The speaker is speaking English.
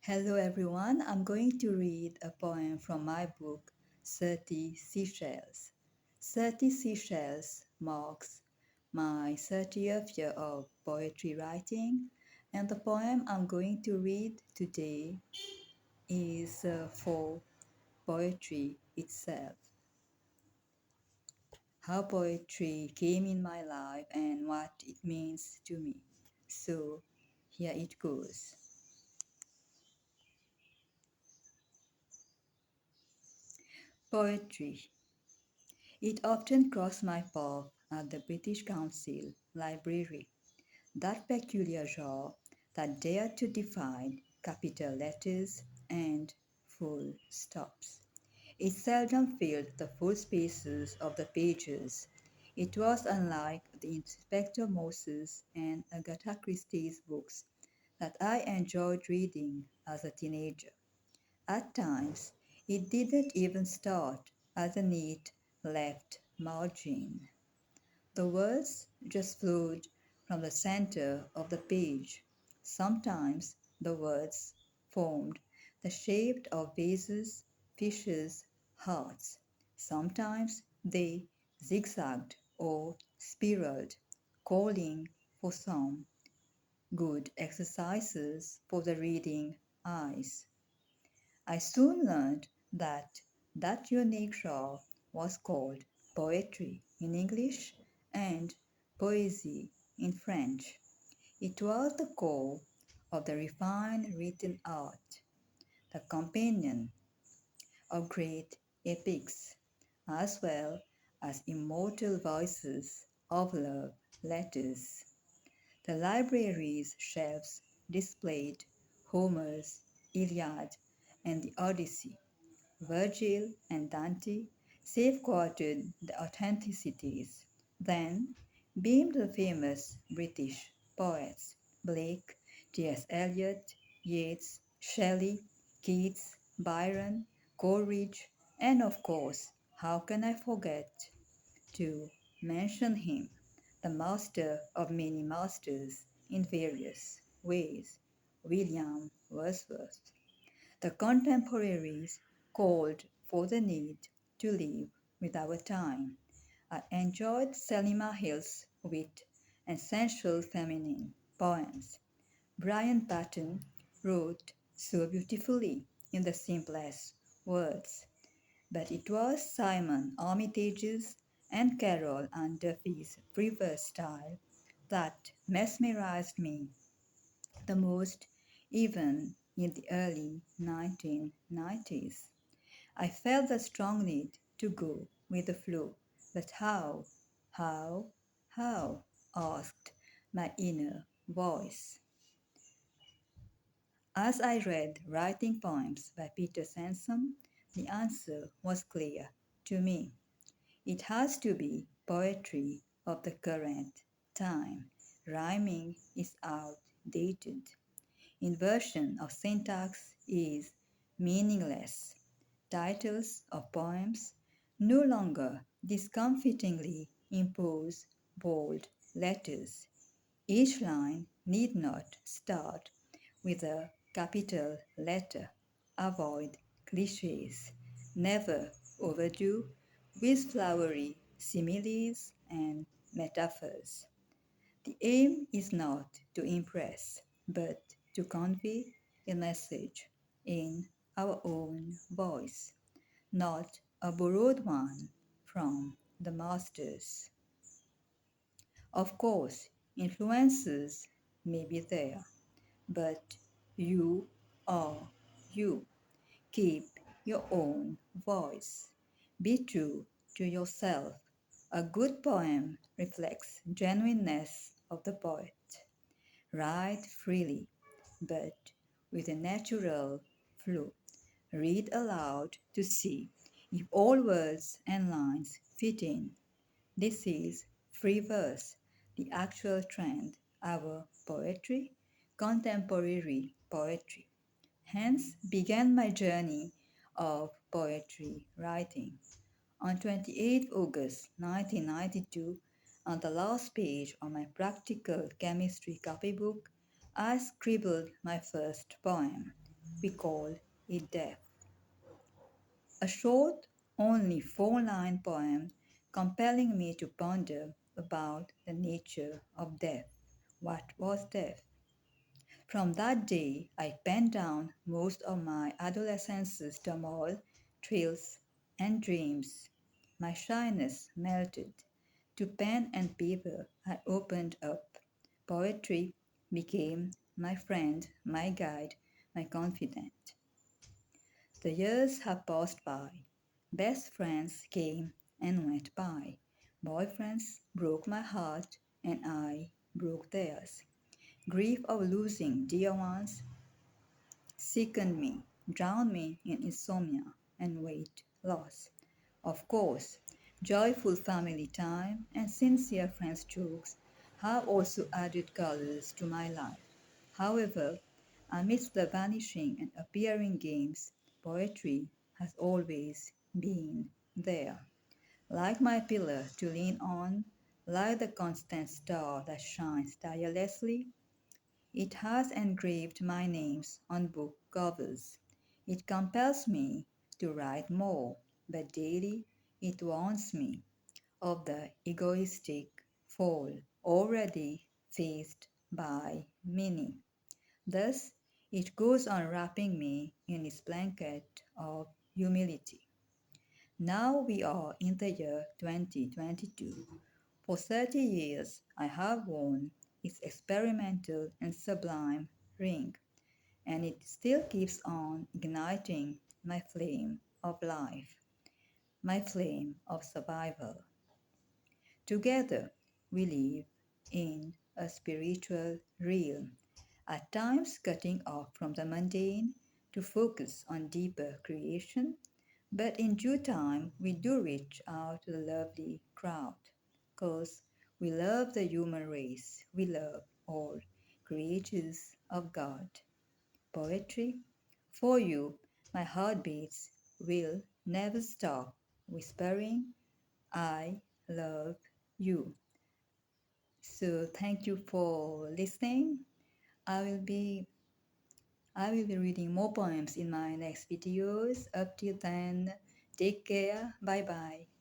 Hello everyone, I'm going to read a poem from my book 30 Seashells. 30 Seashells marks my 30th year of poetry writing, and the poem I'm going to read today is for poetry itself. How poetry came in my life and what it means to me. So, here it goes. Poetry. It often crossed my path at the British Council Library, that peculiar genre that dared to define capital letters and full stops. It seldom filled the full spaces of the pages. It was unlike the Inspector Morse's and Agatha Christie's books that I enjoyed reading as a teenager. At times, it didn't even start as a neat left margin. The words just flowed from the center of the page. Sometimes the words formed the shape of vases, fishes, hearts. Sometimes they zigzagged or spiraled, calling for some good exercises for the reading eyes. I soon learned that unique genre was called poetry in English and poésie in French. It was the core of the refined written art, the companion of great epics, as well as immortal voices of love letters. The library's shelves displayed Homer's Iliad and the Odyssey. Virgil and Dante safeguarded the authenticities. Then beamed the famous British poets Blake, T.S. Eliot, Yeats, Shelley, Keats, Byron, Coleridge, and of course, how can I forget to mention him, the master of many masters in various ways, William Wordsworth. The contemporaries called for the need to live with our time. I enjoyed Selima Hill's wit and sensual feminine poems. Brian Patton wrote so beautifully in the simplest words, but it was Simon Armitage's and Carol Ann Duffy's frivolous style that mesmerized me the most, even in the early 1990s. I felt the strong need to go with the flow. But how? How? How? Asked my inner voice. As I read writing poems by Peter Sansom, the answer was clear to me. It has to be poetry of the current time. Rhyming is outdated. Inversion of syntax is meaningless. Titles of poems no longer discomfitingly impose bold letters. Each line need not start with a capital letter. Avoid cliches. Never overdo with flowery similes and metaphors. The aim is not to impress, but to convey a message in our own voice, not a borrowed one from the masters. Of course, influences may be there, but you are you. Keep your own voice. Be true to yourself. A good poem reflects genuineness of the poet. Write freely, but with a natural flow. Read aloud to see if all words and lines fit in. This is free verse, the actual trend, our poetry, contemporary poetry. Hence began my journey of poetry writing. On 28 August 1992, on the last page of my practical chemistry copybook, I scribbled my first poem. we call it death. A short, only 4-line poem compelling me to ponder about the nature of death. What was death? From that day, I penned down most of my adolescence's turmoil, thrills, and dreams. My shyness melted. To pen and paper, I opened up. Poetry became my friend, my guide, my confidant. The years have passed by. Best friends came and went by. Boyfriends broke my heart, and I broke theirs. Grief of losing dear ones sickened me, drowned me in insomnia and weight loss. Of course, joyful family time and sincere friends' jokes have also added colors to my life. However, amidst the vanishing and appearing games, poetry has always been there. Like my pillar to lean on, like the constant star that shines tirelessly, it has engraved my names on book covers. It compels me to write more, but daily it warns me of the egoistic fall already faced by many. Thus, it goes on wrapping me in its blanket of humility. Now we are in the year 2022. For 30 years, I have worn its experimental and sublime ring, and it still keeps on igniting my flame of life, my flame of survival. Together, we live in a spiritual realm, at times cutting off from the mundane to focus on deeper creation, but in due time we do reach out to the lovely crowd, because we love the human race, we love all creatures of God. Poetry, for you, my heartbeats will never stop whispering, I love you. So thank you for listening. I will be I will be reading more poems in my next videos. Up till then, take care. Bye bye.